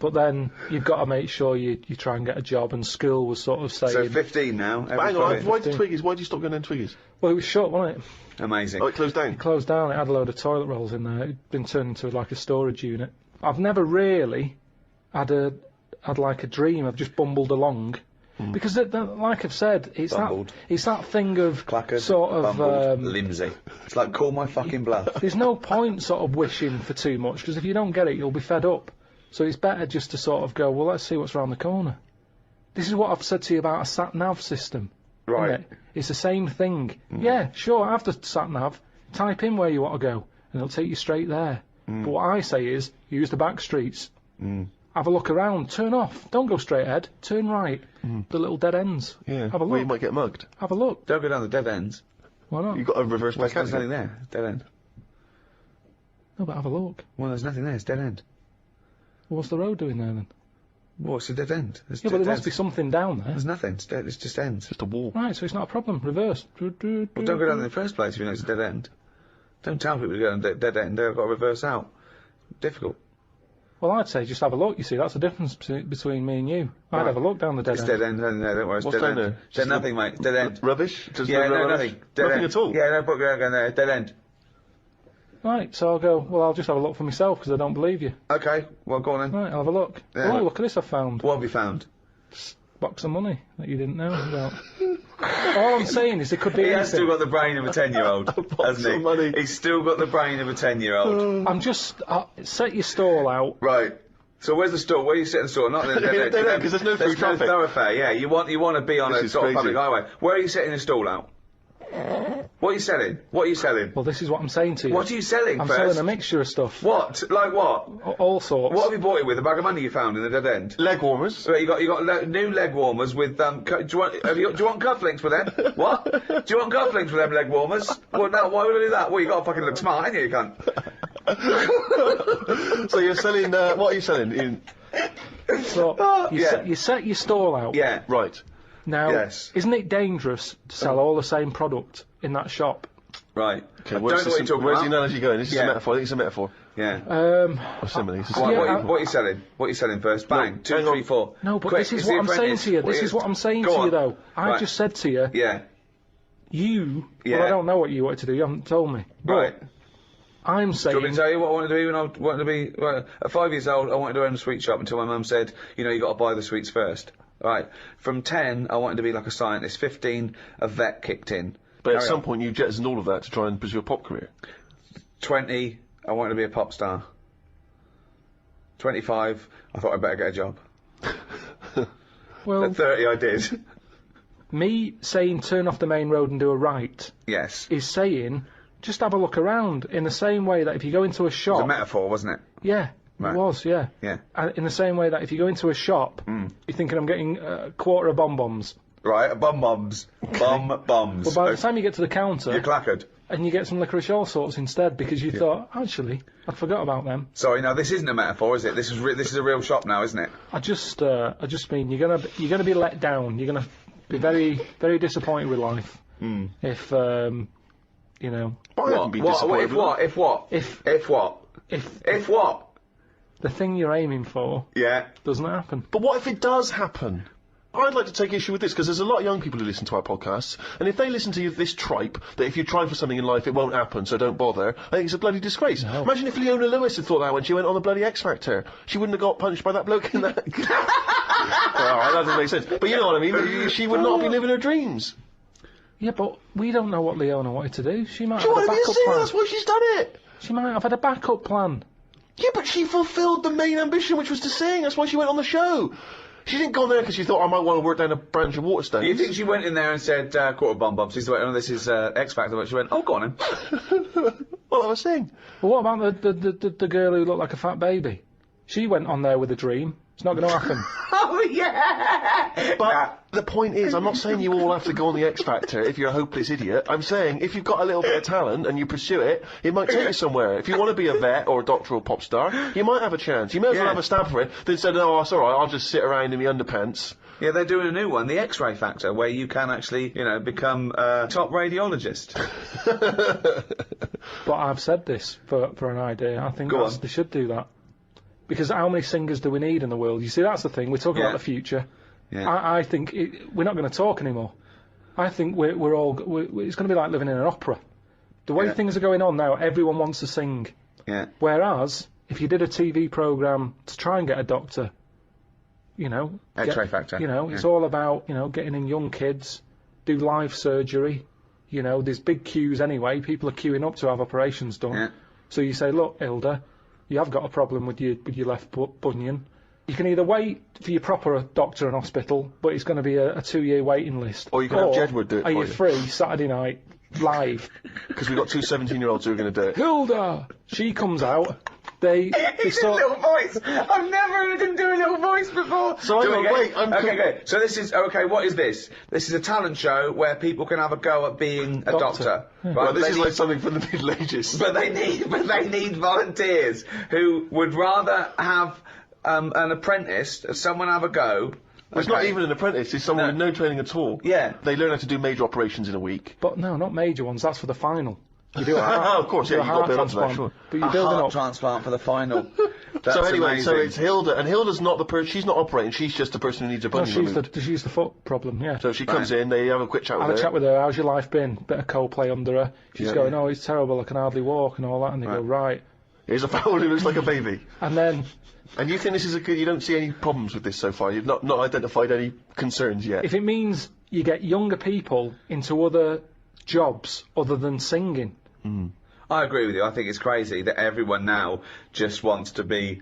But then you've got to make sure you try and get a job, and school was sort of saying... So 15 now. Hang on, why did you stop going down Twiggy's? Well, it was shut, wasn't it? Amazing. Oh, it closed down? It closed down. It had a load of toilet rolls in there. It'd been turned into like a storage unit. I've never really had like a dream. I've just bumbled along. Because, like I've said, it's that thing of Clackered, sort of... Limsy. It's like, call my fucking bluff. There's no point sort of wishing for too much, because if you don't get it, you'll be fed up. So it's better just to sort of go, well, let's see what's around the corner. This is what I've said to you about a sat-nav system. Right. Isn't it? It's the same thing. Yeah, sure, have the sat-nav. Type in where you want to go, and it'll take you straight there. But what I say is, use the back streets. Have a look around, turn off. Don't go straight ahead, turn right. The little dead ends. Yeah, have a look. Well, you might get mugged. Have a look. Don't go down the dead ends. Why not? You've got a reverse back There's nothing there. Dead end. No, but have a look. Well, there's nothing there. It's dead end. What's the road doing there then? Well, it's a dead end. Yeah, but there must be something down there. There's nothing. It's dead. It's just ends. Just a wall. Right, so it's not a problem. Reverse. Well, don't go down in the first place if you know it's a dead end. Don't tell people to go down a dead end. They've got to reverse out. Difficult. Well, I'd say just have a look. You see, that's the difference between me and you. I'd have a look down the dead It's end. dead end. No, don't worry. It's What's dead down end. there? Dead nothing, mate. Dead end. Rubbish? Just Yeah, no, rubbish? nothing. Dead Nothing end. at all? Yeah, no, put going there. Dead end. Right, so I'll go, well, I'll just have a look for myself, because I don't believe you. Okay, well, go on then. Right, I'll have a look. Yeah. Oh, look at this I've found. What have you found? Box of money that you didn't know about. All I'm saying is it could be He anything. has still got the brain of a 10-year-old, hasn't he? money. He's still got the brain of a 10-year-old. I'm just... set your stall out. Right. So where's the store? Where are you setting the store? Not in the dead end. Because there's no through traffic. Thoroughfare, yeah. You want to be on This a is sort of crazy. public highway. Where are you setting the stall out? What are you selling? What are you selling? Well, this is what I'm saying to you. What are you selling I'm first? selling a mixture of stuff. What? Like what? All sorts. What have you bought it with? A bag of money you found in the dead end? Leg warmers. Right, you got new leg warmers with do you want cufflinks for them? What? Do you want cufflinks for them leg warmers? Well, no. Why would I do that? Well, you got to fucking look smart, ain't you? You cunt. So you're selling, what are you selling? So, Yeah. you set your stall out. Yeah. Right. Now, Yes. isn't it dangerous to sell all the same product in that shop? Right. Okay, I don't know what you're talking where's about. the analogy going? This is Yeah. a metaphor. I think it's a metaphor. Yeah. Or simile. It's a What, simile. what are you selling? What are you selling first? Bang. 2, hang on. 3, 4. No, but Quick, this is it's what the I'm saying apprentice. to you. What This is- is what I'm saying Go to you, on. though. I Right. just said to you, Yeah. well, Yeah. I don't know what you wanted to do. You haven't told me. But Right. I'm Do you want me saying, to tell you what I wanted to do when I wanted to be... Well, at 5 years old, I wanted to own a sweet shop until my mum said, you know, you got to buy the sweets first. Right. From 10, I wanted to be like a scientist. 15, a vet kicked in. But at Carry some on. point you jettisoned all of that to try and pursue a pop career. 20, I wanted to be a pop star. 25, I thought I'd better get a job. well, At 30, I did. me saying turn off the main road and do a right Yes. is saying just have a look around in the same way that if you go into a It was shop... a metaphor, wasn't it? Yeah, Right. it was, yeah. Yeah. In the same way that if you go into a shop, you're thinking I'm getting a quarter of bonbons. Right, bombs. Bombs. But by the time you get to the counter, You're clackered. and you get some licorice all sorts instead because you thought, actually, I forgot about them. Sorry, no, this isn't a metaphor, is it? This is a real shop now, isn't it? I just mean you're gonna be let down. You're gonna be very, very disappointed with life if you know But I haven't been disappointed with that. If what? If what? the thing you're aiming for Yeah. doesn't happen. But what if it does happen? I'd like to take issue with this, because there's a lot of young people who listen to our podcasts, and if they listen to this tripe, that if you try for something in life it won't happen, so don't bother, I think it's a bloody disgrace. No. Imagine if Leona Lewis had thought that when she went on the bloody X Factor. She wouldn't have got punched by that bloke in that... Alright, that doesn't make sense. But you know what I mean, she would not be living her dreams. Yeah, but we don't know what Leona wanted to do. She might She have had a wanted to be a backup singer, plan. that's why she's done it! She might have had a backup plan. Yeah, but she fulfilled the main ambition, which was to sing, that's why she went on the show. She didn't go there because she thought I might want to work down a branch of Waterstones. You think she went in there and said, quarter bombs? She went, oh, this is X Factor. But she went, oh, go on then. Well, I was saying. But what about the girl who looked like a fat baby? She went on there with a dream. It's not going to happen. Oh, yeah! But the point is, I'm not saying you all have to go on the X Factor if you're a hopeless idiot. I'm saying if you've got a little bit of talent and you pursue it, it might take you somewhere. If you want to be a vet or a doctor or pop star, you might have a chance. You may as well Yeah. have a stab for it than say, no, it's alright, I'll just sit around in my underpants. Yeah, they're doing a new one, the X-ray Factor, where you can actually, you know, become a top radiologist. But I've said this for an idea. I think Go on. they should do that. Because how many singers do we need in the world? You see, that's the thing. We're talking about the future. Yeah. I think we're not going to talk anymore. I think it's going to be like living in an opera. The way things are going on now, everyone wants to sing. Yeah. Whereas, if you did a TV programme to try and get a doctor, you know... X-ray factor. You know, it's all about, you know, getting in young kids, do live surgery. You know, there's big queues anyway. People are queuing up to have operations done. Yeah. So you say, look, Hilda, you have got a problem with your left bunion. You can either wait for your proper doctor and hospital, but it's going to be a 2-year waiting list. Or you can have Jedward do it for you. Are you free Saturday night, live? Because we've got 2 17-year-olds who are going to do it. Hilda! She comes out. They sort little voice. I've never heard him do a little voice before. So okay. So this is what is this? This is a talent show where people can have a go at being a doctor. Yeah. Well, Right? this is like something from the Middle Ages. But they need volunteers who would rather have an apprentice, someone have a go. Well, it's not even an apprentice, it's someone with no training at all. Yeah. They learn how to do major operations in a week. But no, not major ones. That's for the final. You do a heart, of course, you yeah, do a you've got to heart build up to that, transplant, sure. but you're A building heart up. transplant for the final. That's So anyway, amazing. so it's Hilda, and Hilda's not the person, she's not operating, she's just the person who needs a No, bunion she's removed. the foot problem, yeah. So she comes in, they have a quick chat with Have her. a chat with her. How's your life been? Bit of Coldplay under her. She's Yeah, going, yeah. oh, it's terrible. I can hardly walk and all that. And they go, right. Here's a fowl who looks like a baby. And then And you think this is a good, you don't see any problems with this so far? You've not identified any concerns yet? if it means you get younger people into other jobs other than singing, I agree with you. I think it's crazy that everyone now just wants to be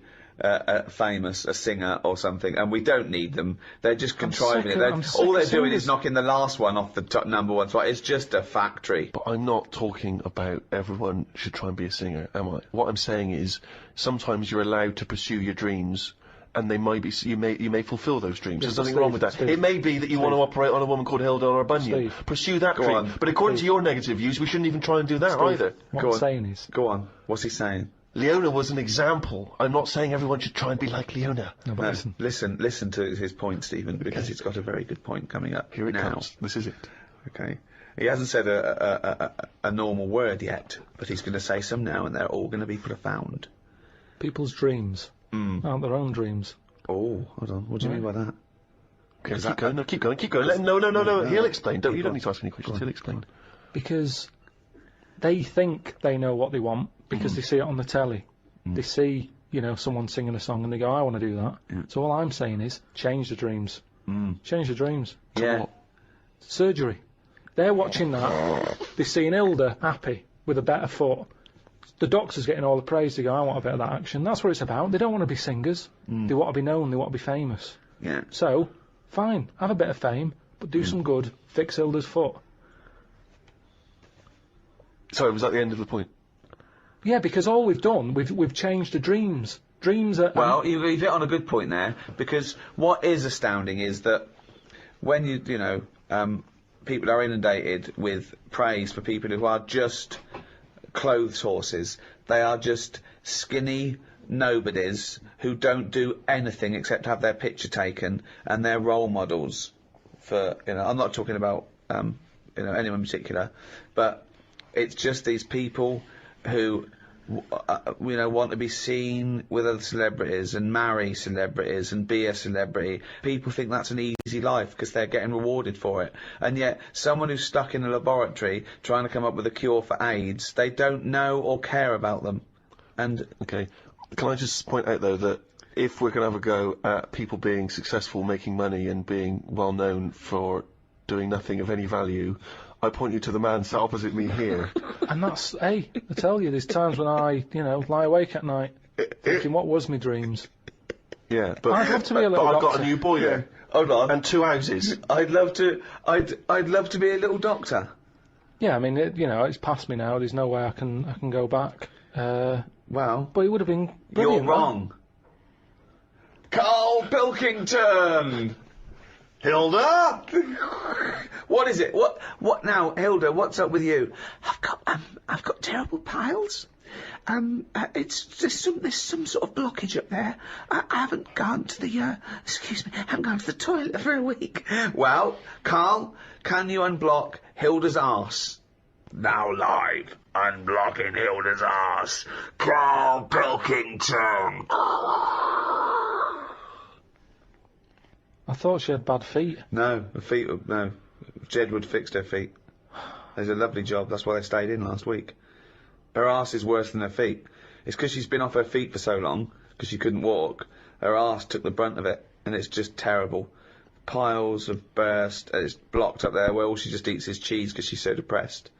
famous, a singer or something, and we don't need them. They're just contriving it. All they're doing is knocking the last one off the top number one spot. It's just a factory. But I'm not talking about everyone should try and be a singer, am I? What I'm saying is sometimes you're allowed to pursue your dreams, and they might be you may fulfil those dreams. There's nothing wrong with that. It may be that you want to operate on a woman called Hilda or a bunion. Pursue that dream. on. But according to your negative views, we shouldn't even try and do that either. what Go I'm on. saying is, Go on. What's he saying? Leona was an example. I'm not saying everyone should try and be like Leona. no, but No, listen to his point, Stephen, because he's got a very good point coming up. Here it now. comes. This is it. Okay. He hasn't said a normal word yet, but he's going to say some now, and they're all going to be profound. people's dreams aren't their own dreams. Oh, hold on. What do you mean by that? Okay, keep going. No, keep going. Keep going. No. He'll explain. You don't need to ask any questions. He'll explain. Because they think they know what they want because they see it on the telly. They see, you know, someone singing a song and they go, I want to do that. So all I'm saying is, change the dreams. Change the dreams. Yeah. What? Surgery. They're watching that. They're seeing Hilda happy with a better foot. The doctor's getting all the praise. They go, I want a bit of that action. That's what it's about. They don't want to be singers. They want to be known. They want to be famous. Yeah. So, fine, have a bit of fame, but do some good. Fix Hilda's foot. Sorry, was that the end of the point? Yeah, because all we've done, we've changed the dreams. Dreams are... Well, you've hit on a good point there, because what is astounding is that when you know, people are inundated with praise for people who are just clothes horses. They are just skinny nobodies who don't do anything except have their picture taken, and they're role models for, you know, I'm not talking about, you know, anyone in particular, but it's just these people who, you know, want to be seen with other celebrities and marry celebrities and be a celebrity. People think that's an easy life because they're getting rewarded for it. And yet, someone who's stuck in a laboratory trying to come up with a cure for AIDS, they don't know or care about them. And Okay. Can I just point out, though, that if we're going to have a go at people being successful, making money, and being well known for doing nothing of any value, I point you to the man sat opposite me here. And that's, hey, I tell you, there's times when I, you know, lie awake at night thinking, what was my dreams? Yeah, but I'd love to be a little but I've got doctor. a new boiler hold on, and 2 houses. I'd love to be a little doctor. Yeah, I mean, you know, it's past me now. There's no way I can go back. Well, But it would have been you're brilliant. wrong. Karl Pilkington! Hilda! What is it? What now, Hilda? What's up with you? I've got terrible piles. There's some sort of blockage up there. I haven't gone to the I haven't gone to the toilet for a week. Well, Karl, can you unblock Hilda's arse? Now live, unblocking Hilda's ass, Karl Pilkington. I thought she had bad feet. No, her feet. No, Jedward fixed her feet. They did a lovely job. That's why they stayed in last week. Her arse is worse than her feet. It's because she's been off her feet for so long, because she couldn't walk. Her arse took the brunt of it, and it's just terrible. Piles have burst. It's blocked up there where all she just eats is cheese because she's so depressed.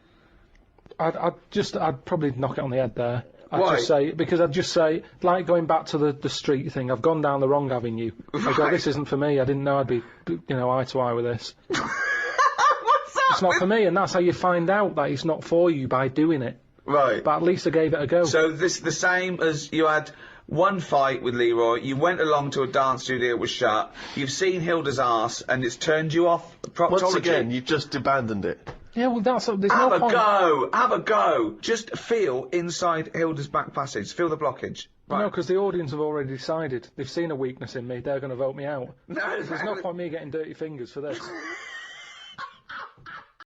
I'd probably knock it on the head there. Why? I'd just say, like going back to the street thing, I've gone down the wrong avenue. I go, this isn't for me. I didn't know I'd be, eye to eye with this. It's not for me, and that's how you find out that it's not for you, by doing it. Right. But at least I gave it a go. So this the same as you had one fight with Leroy, you went along to a dance studio that was shut, you've seen Hilda's arse, and it's turned you off proctology. Once again, you've just abandoned it. Yeah, well, there's Have no point. Have a go! Just feel inside Hilda's back passage, feel the blockage. Right. No, because the audience have already decided. They've seen a weakness in me, they're going to vote me out. No, There's no point me getting dirty fingers for this.